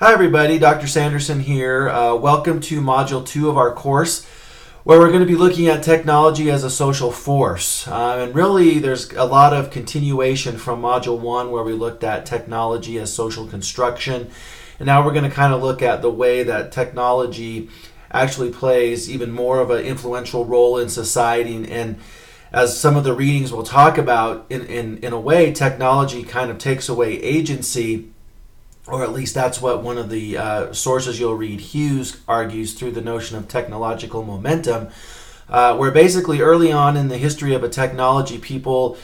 Hi everybody, Dr. Sanderson here. Welcome to Module 2 of our course, where we're going to be looking at technology as a social force. And really, there's a lot of continuation from Module 1, where we looked at technology as social construction. And now we're going to kind of look at the way that technology actually plays even more of an influential role in society. And as some of the readings will talk about, in a way, technology kind of takes away agency, or at least that's what one of the sources you'll read, Hughes, argues through the notion of technological momentum, where basically early on in the history of a technology, people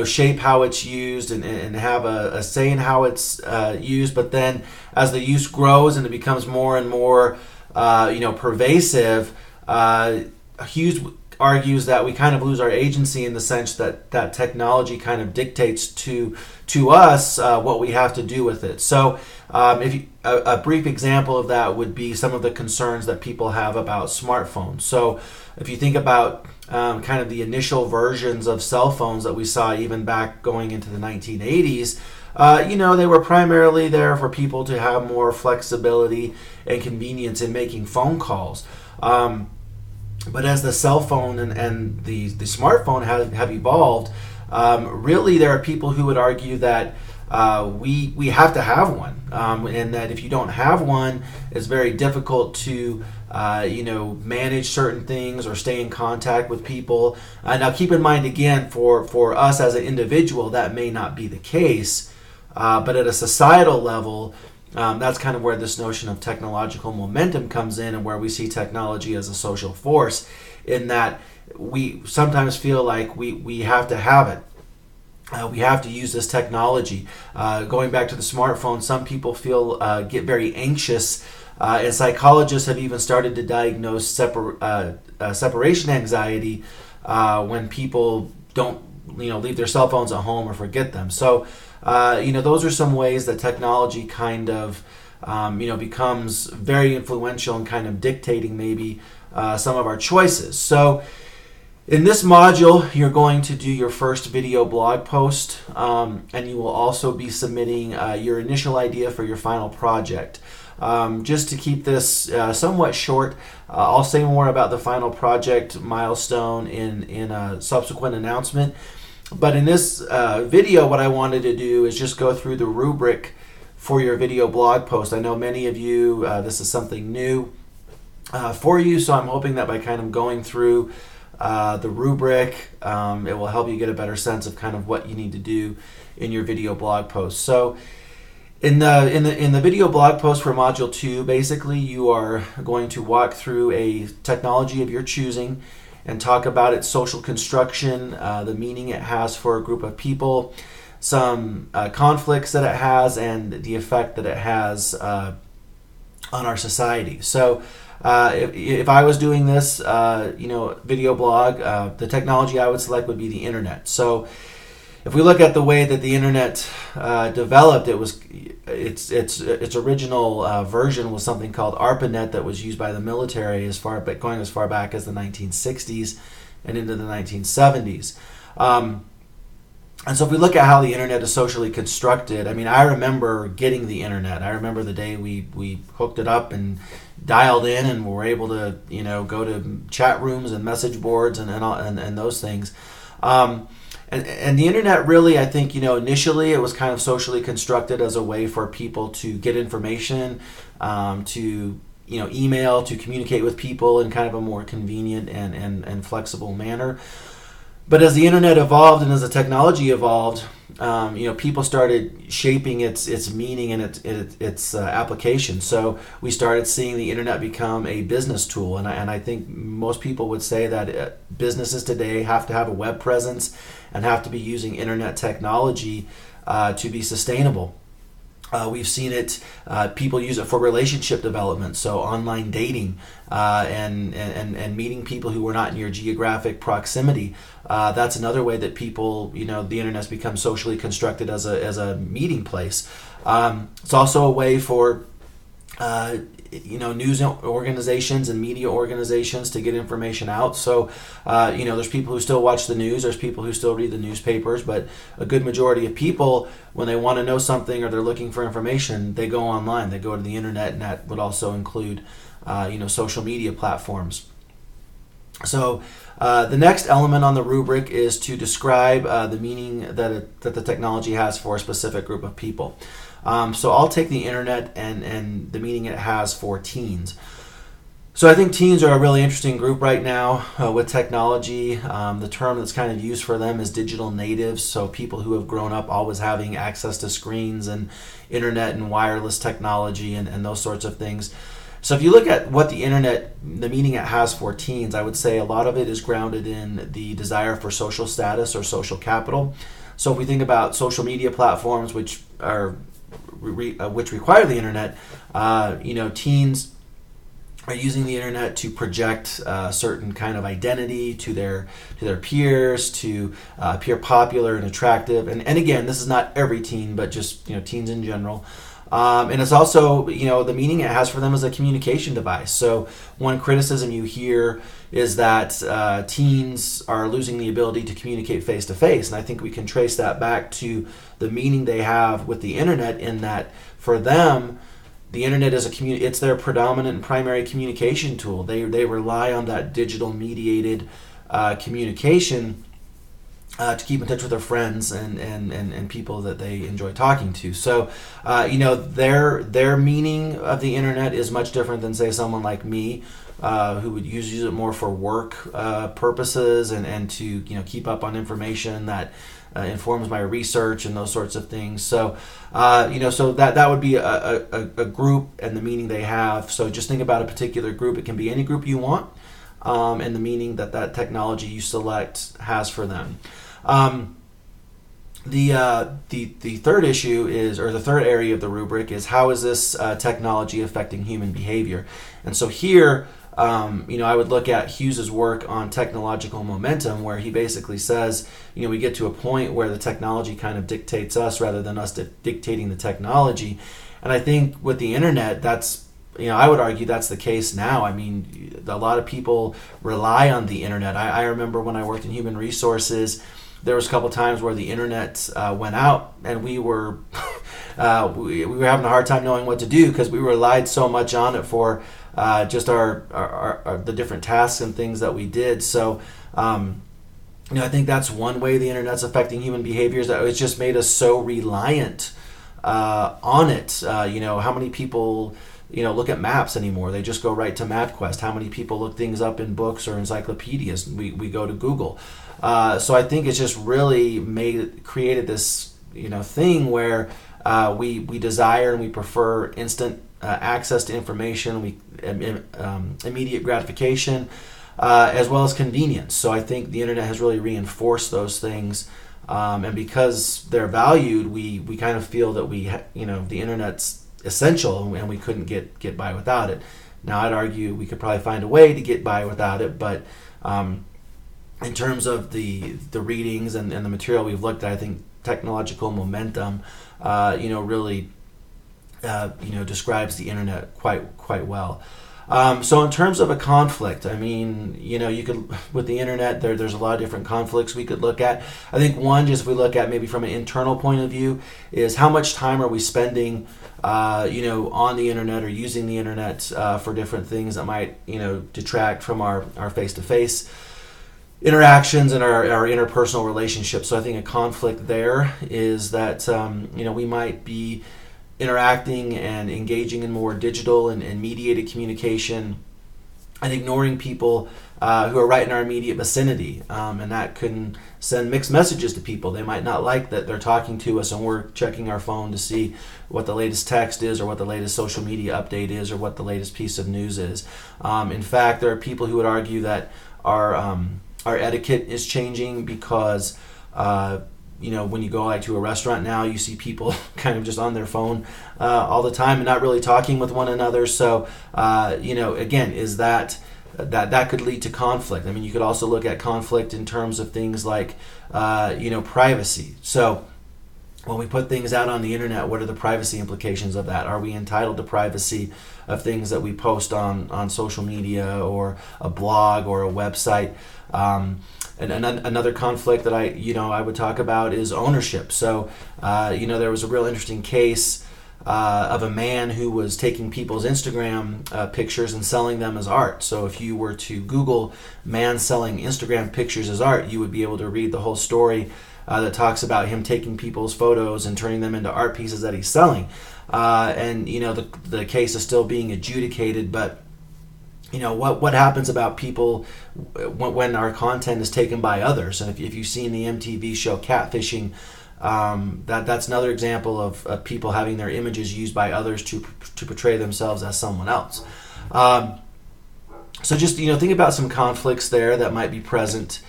shape how it's used and have a say in how it's used. But then as the use grows and it becomes more and more pervasive, Hughes argues that we kind of lose our agency in the sense that technology kind of dictates to us what we have to do with it. So a brief example of that would be some of the concerns that people have about smartphones. So if you think about kind of the initial versions of cell phones that we saw even back going into the 1980s, they were primarily there for people to have more flexibility and convenience in making phone calls. But as the cell phone and the smartphone have evolved, really there are people who would argue that we have to have one, and that if you don't have one, it's very difficult to manage certain things or stay in contact with people. Now keep in mind again, for us as an individual, that may not be the case, but at a societal level, that's kind of where this notion of technological momentum comes in, and where we see technology as a social force, in that we sometimes feel like we have to have it. We have to use this technology. Going back to the smartphone, some people get very anxious, and psychologists have even started to diagnose separation anxiety when people don't leave their cell phones at home or forget them. So those are some ways that technology kind of becomes very influential and kind of dictating maybe some of our choices. So in this module, you're going to do your first video blog post, and you will also be submitting your initial idea for your final project. Just to keep this somewhat short, I'll say more about the final project milestone in a subsequent announcement. But in this video, what I wanted to do is just go through the rubric for your video blog post. I know many of you, this is something new for you, so I'm hoping that by kind of going through the rubric, it will help you get a better sense of kind of what you need to do in your video blog post. So in the video blog post for Module 2, basically you are going to walk through a technology of your choosing and talk about its social construction, the meaning it has for a group of people, some conflicts that it has, and the effect that it has on our society. So if I was doing this video blog, the technology I would select would be the internet. So if we look at the way that the internet developed, its original version was something called ARPANET that was used by the military going as far back as the 1960s and into the 1970s. And so if we look at how the internet is socially constructed, I mean, I remember getting the internet. I remember the day we hooked it up and dialed in and were able to go to chat rooms and message boards and those things. And the internet really, I think, initially it was kind of socially constructed as a way for people to get information, to email, to communicate with people in kind of a more convenient and flexible manner. But as the internet evolved and as the technology evolved, people started shaping its meaning and its application. So we started seeing the internet become a business tool, and I think most people would say that businesses today have to have a web presence and have to be using internet technology to be sustainable. We've seen it, people use it for relationship development, so online dating and meeting people who are not in your geographic proximity. That's another way that people, the internet's become socially constructed as a meeting place. It's also a way for uh, news organizations and media organizations to get information out. So, there's people who still watch the news, there's people who still read the newspapers, but a good majority of people, when they want to know something or they're looking for information, they go online, they go to the internet, and that would also include, social media platforms. So, the next element on the rubric is to describe the meaning that the technology has for a specific group of people. So I'll take the internet and the meaning it has for teens. So I think teens are a really interesting group right now with technology. The term that's kind of used for them is digital natives, so people who have grown up always having access to screens and internet and wireless technology and those sorts of things. So if you look at what the internet, the meaning it has for teens, I would say a lot of it is grounded in the desire for social status or social capital. So if we think about social media platforms, which require the internet, teens are using the internet to project a certain kind of identity to their peers, to appear popular and attractive. And again, this is not every teen, but just teens in general. And it's also, the meaning it has for them as a communication device. So one criticism you hear is that teens are losing the ability to communicate face to face. And I think we can trace that back to the meaning they have with the internet, in that for them, the internet is it's their predominant and primary communication tool. They rely on that digital mediated communication to keep in touch with their friends and people that they enjoy talking to. So, their meaning of the internet is much different than, say, someone like me, who would use it more for work purposes and to keep up on information that informs my research and those sorts of things. So, so that would be a group and the meaning they have. So just think about a particular group. It can be any group you want, and the meaning that technology you select has for them. The third issue is, or the third area of the rubric is, how is this technology affecting human behavior? And so here, I would look at Hughes's work on technological momentum, where he basically says, we get to a point where the technology kind of dictates us rather than us dictating the technology. And I think with the internet, I would argue that's the case now. I mean, a lot of people rely on the internet. I remember when I worked in human resources, there was a couple times where the internet went out, and we were we were having a hard time knowing what to do, because we relied so much on it for just our the different tasks and things that we did. So, I think that's one way the internet's affecting human behavior, is that it's just made us so reliant on it. How many people look at maps anymore? They just go right to MapQuest. How many people look things up in books or encyclopedias? We go to Google. So I think it's just really created this thing where we desire and we prefer instant access to information, immediate gratification, as well as convenience. So I think the internet has really reinforced those things, and because they're valued, we kind of feel that the internet's essential and we couldn't get by without it. Now I'd argue we could probably find a way to get by without it, but in terms of the readings and the material we've looked at, I think technological momentum, really, describes the internet quite well. So in terms of a conflict, I mean, you could, with the internet, there's a lot of different conflicts we could look at. I think one, just if we look at maybe from an internal point of view, is how much time are we spending, on the internet or using the internet for different things that might, detract from our face-to-face interactions and our interpersonal relationships. So I think a conflict there is that, we might be interacting and engaging in more digital and mediated communication and ignoring people who are right in our immediate vicinity. And that can send mixed messages to people. They might not like that they're talking to us and we're checking our phone to see what the latest text is, or what the latest social media update is, or what the latest piece of news is. In fact, there are people who would argue that our etiquette is changing, because when you go to a restaurant now, you see people kind of just on their phone all the time and not really talking with one another. So, again, is that could lead to conflict. I mean, you could also look at conflict in terms of things like, privacy. So, when we put things out on the internet, what are the privacy implications of that? Are we entitled to privacy of things that we post on social media or a blog or a website? And another conflict that I would talk about is ownership. So there was a real interesting case of a man who was taking people's Instagram pictures and selling them as art. So if you were to Google man selling Instagram pictures as art, you would be able to read the whole story that talks about him taking people's photos and turning them into art pieces that he's selling. And the case is still being adjudicated, but what happens about people when our content is taken by others? And if you've seen the MTV show Catfishing, that's another example of people having their images used by others to portray themselves as someone else. So just think about some conflicts there that might be present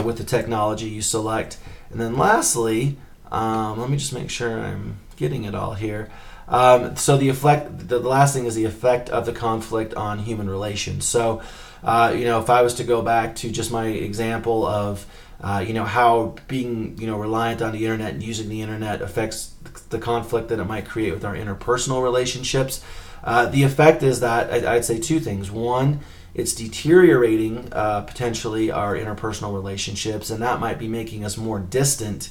with the technology you select. And then lastly, let me just make sure I'm getting it all here. So the last thing is the effect of the conflict on human relations. So, if I was to go back to just my example of, how being, reliant on the internet and using the internet affects the conflict that it might create with our interpersonal relationships. The effect is that I'd say two things. One, it's deteriorating potentially our interpersonal relationships, and that might be making us more distant,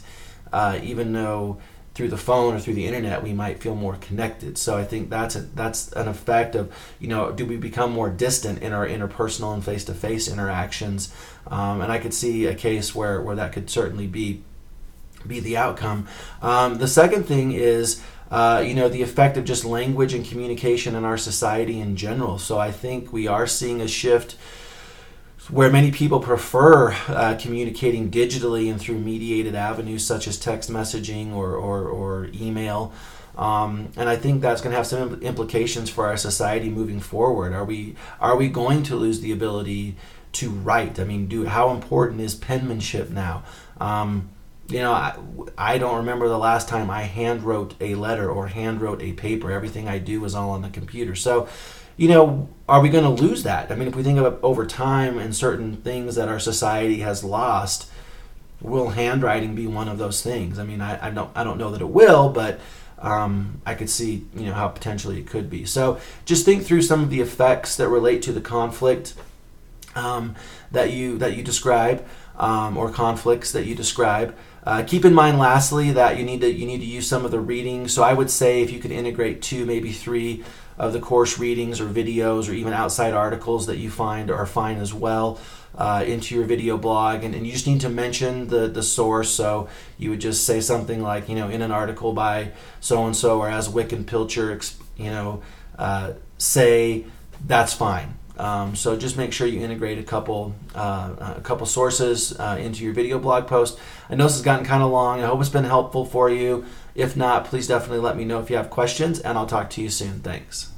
even though through the phone or through the internet we might feel more connected. So I think that's an effect of, do we become more distant in our interpersonal and face-to-face interactions? And I could see a case where that could certainly be the outcome. The second thing is the effect of just language and communication in our society in general. So I think we are seeing a shift where many people prefer communicating digitally and through mediated avenues such as text messaging or email. And I think that's going to have some implications for our society moving forward. Are we going to lose the ability to write? I mean, how important is penmanship now? I don't remember the last time I hand wrote a letter or hand wrote a paper. Everything I do is all on the computer. So, are we going to lose that? I mean, if we think about over time and certain things that our society has lost, will handwriting be one of those things? I mean, I don't know that it will, but I could see how potentially it could be. So just think through some of the effects that relate to the conflict that you describe, or conflicts that you describe. Keep in mind, lastly, that you need to use some of the reading. So I would say if you could integrate 2, maybe 3 of the course readings or videos or even outside articles that you find are fine as well into your video blog, and you just need to mention the source. So you would just say something like, in an article by so and so, or as Wick and Pilcher say, that's fine. So just make sure you integrate a couple sources into your video blog post. I know this has gotten kind of long. I hope it's been helpful for you. If not, please definitely let me know if you have questions, and I'll talk to you soon. Thanks.